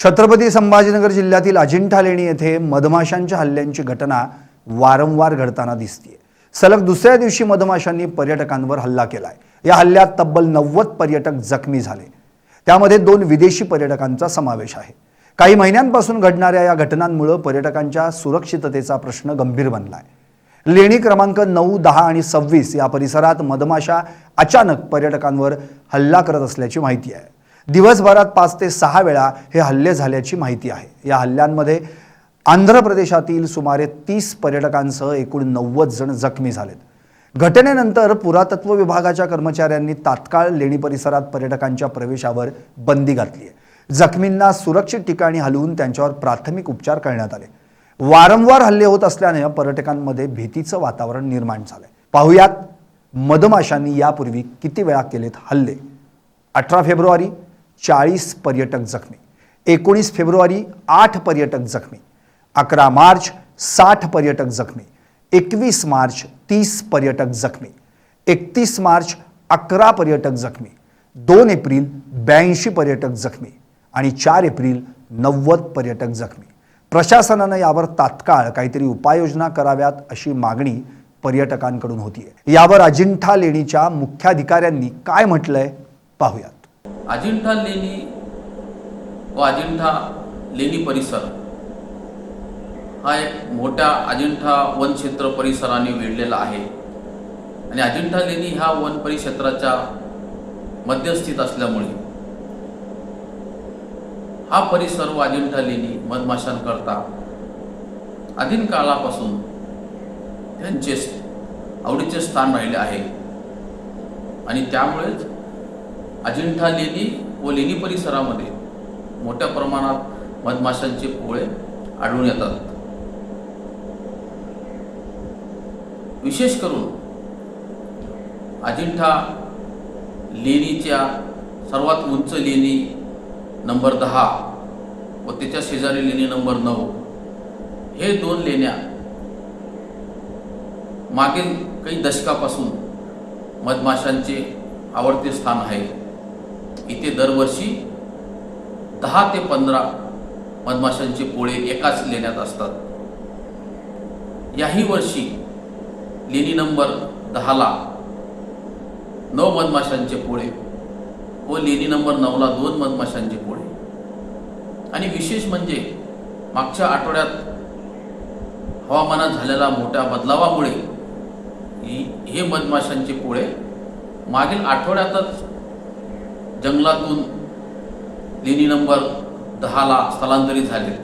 छत्रपती संभाजीनगर जिल्ह्यातील अजिंठा लेणी येथे मधमाशांच्या हल्ल्यांची घटना वारंवार घडताना दिसते। सलग दुसऱ्या दिवशी मधमाशांनी पर्यटकांवर हल्ला केलाय। या हल्ल्यात तब्बल 90 पर्यटक जखमी झाले। त्यामध्ये 2 विदेशी पर्यटकांचा समावेश आहे। काही महिन्यांपासून घडणाऱ्या या घटनांमुळे पर्यटकांच्या सुरक्षिततेचा प्रश्न गंभीर बनलाय। लेणी क्रमांक 9, 10 आणि 26 या परिसरात मधमाशा अचानक पर्यटकांवर हल्ला करत असल्याची माहिती आहे। दिवसभरात 5 ते 6 वेळा हे हल्ले झाल्याची माहिती आहे। या हल्ल्यांमध्ये आंध्र प्रदेशातील सुमारे 30 पर्यटकांसह एकूण 90 जण जखमी झालेत। घटनेनंतर पुरातत्व विभागाच्या कर्मचाऱ्यांनी तात्काळ लेणी परिसरात पर्यटकांच्या प्रवेशावर बंदी घातली आहे। जखमींना सुरक्षित ठिकाणी हलवून त्यांच्यावर प्राथमिक उपचार करण्यात आले। वारंवार हल्ले होत असल्याने पर्यटकांमध्ये भीतीचं वातावरण निर्माण झालंय। पाहुयात मधमाशांनी यापूर्वी किती वेळा केलेत हल्ले। 18 फेब्रुवारी 40 पर्यटक जखमी, 19 फेब्रुवारी 8 पर्यटक जखमी, 11 मार्च 60 पर्यटक जखमी, 21 मार्च 30 पर्यटक जखमी, 31 मार्च 11 पर्यटक जखमी, 2 एप्रिल 82 पर्यटक जखमी आणि 4 एप्रिल 90 पर्यटक जखमी। प्रशासनाने यावर तात्काळ काहीतरी उपाययोजना कराव्यात अशी मागणी पर्यटकांकडून होतीये। यावर अजिंठा लेणीच्या मुख्याधिकाऱ्यांनी काय म्हटलंय पाहूयात। अजिंठा लेणी व अजिंठा लेणी परिसर हा एक मोठ्या अजिंठा वन क्षेत्र परिसराने वेढलेला आहे आणि अजिंठा लेणी ह्या वन परिक्षेत्राच्या मध्यस्थित असल्यामुळे हा परिसर व अजिंठा लेणी मधमाशांकरता आदिम काळापासून त्यांचे आवडीचे स्थान राहिले आहे आणि त्यामुळेच अजिंठा लेणी व लेणी परिसरामध्ये मोठ्या प्रमाणात मधमाशांचे पोळे आढळून येतात। विशेष करून अजिंठा लेणीच्या सर्वात उंच लेणी नंबर 10 व त्याच्या शेजारी लेणी नंबर 9 हे 2 लेण्या मागील काही दशकापासून मधमाशांचे आवडते स्थान आहे। इथे दरवर्षी 10 ते 15 मधमाशांचे पोळे एकाच लेण्यात असतात। याही वर्षी लेणी नंबर 10ला 9 मधमाशांचे पोळे व लेणी नंबर 9ला 2 मधमाशांचे पोळे आणि विशेष म्हणजे मागच्या आठवड्यात हवामानात झालेल्या मोठ्या बदलावामुळे हे मधमाशांचे पोळे मागील आठवड्यातच जंगलातून लेणी नंबर 10ला स्थलांतरित झालेत।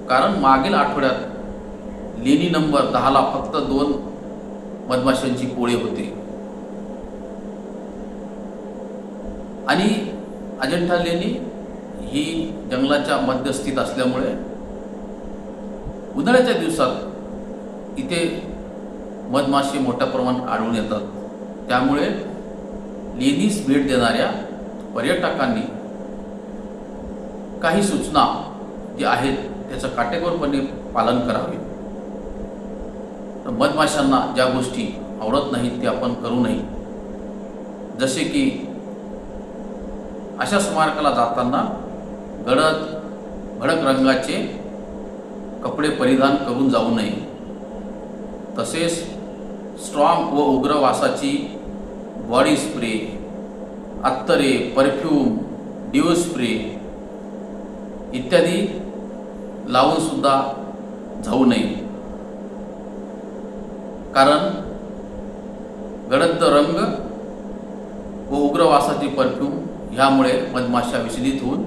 कारण मागील आठवड्यात लेणी नंबर 10ला फक्त 2 मधमाशांची पोळे होते आणि अजिंठा लेणी ही जंगलाच्या मध्यस्थित असल्यामुळे उन्हाळ्याच्या दिवसात इथे मधमाशी मोठ्या प्रमाणात आढळून येतात। त्यामुळे लेणीस भेट देणाऱ्या पर्यटकांनी काही सूचना जे आहेत त्याचं काटेकोरपणे पालन करावे। तर मधमाशांना ज्या गोष्टी आवडत नाहीत ते आपण करू नये। जसे की अशा स्मारकाला जाताना भडक रंगाचे कपडे परिधान करून जाऊ नये। तसेच स्ट्रॉंग व उग्र वासाची बॉडी स्प्रे, अत्तरे, परफ्यूम, डिओ स्प्रे इत्यादी लावून सुद्धा जाऊ नये। कारण गडद रंग व उग्र वासाची परफ्यूम ह्यामुळे मधमाशा विचलित होऊन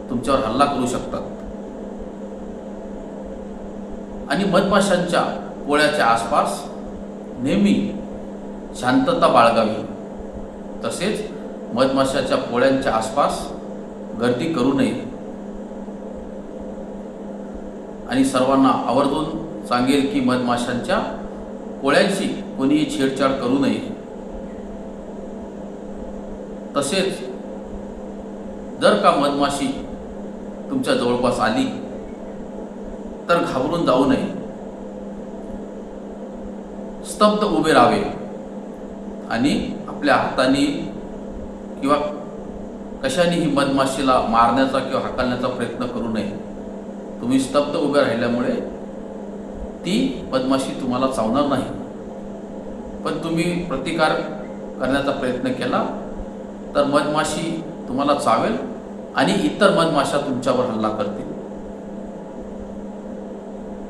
तुमच्यावर हल्ला करू शकतात आणि मधमाशांच्या पोळ्याच्या आसपास नेहमी शांतता बाळगावी। तसेच मधमाशाच्या पोळ्यांच्या आसपास गर्दी करू नये आणि सर्वांना आवर्जून सांगेल की मधमाशांच्या पोळ्यांशी कोणीही छेडछाड करू नये। तसेच जर का मधमाशी तुमच्या जवळपास आली तर घाबरून जाऊ नये, स्तब्ध उभे राहावे आणि आपल्या हाताने किंवा कशानेही मधमाशीला मारण्याचा किंवा हाकलण्याचा प्रयत्न करू तुम्ही स्तब्ध उभे राहिल्यामुळे ती मधमाशी तुम्हाला चावणार नाही, पण तुम्ही प्रतिकार करण्याचा प्रयत्न केला तर मधमाशी तुम्हाला चावेल आणि इतर मधमाशा तुमच्यावर हल्ला करतील.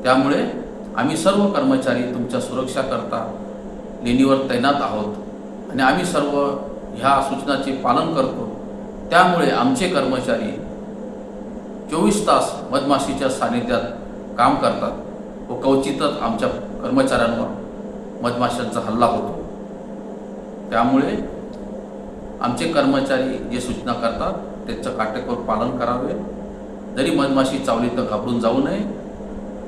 त्यामुळे आम्ही सर्व कर्मचारी तुमच्या सुरक्षाकरता लेणीवर तैनात आहोत आणि आम्ही सर्व ह्या सूचनाचे पालन करतो. त्यामुळे आमचे कर्मचारी 24 तास मधमाशीच्या सानिध्यात काम करतात व क्वचितच आमच्या कर्मचाऱ्यांवर मधमाशांचा हल्ला होतो. त्यामुळे आमचे कर्मचारी जे सूचना करतात त्याचं काटेकोर पालन करावे. जरी मधमाशी चावली तर घाबरून जाऊ नये,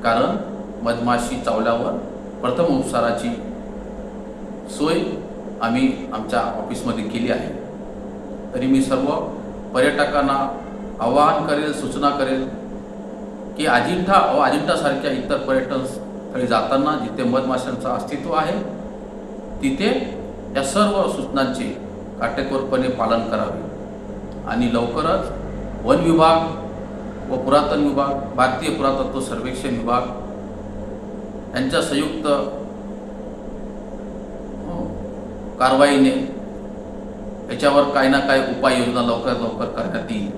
कारण मधमाशी चावल्यावर प्रथम उपचाराची सोय आम्ही आमच्या ऑफिसमध्ये केली आहे. तरी मी सर्व पर्यटकांना आवाहन करेल, सूचना करेल की अजिंठा व अजिंठासारख्या इतर पर्यटन स्थळी जाताना जिथे मधमाशांचं अस्तित्व आहे तिथे या सर्व सूचनांचे काटेकोरपणे पालन करावे. आणि लवकरच वन विभाग व पुरातन विभाग, भारतीय पुरातत्व सर्वेक्षण विभाग यांच्या संयुक्त कारवाईने याच्यावर काही ना काही उपाययोजना लवकरात लवकर करण्यात येईल.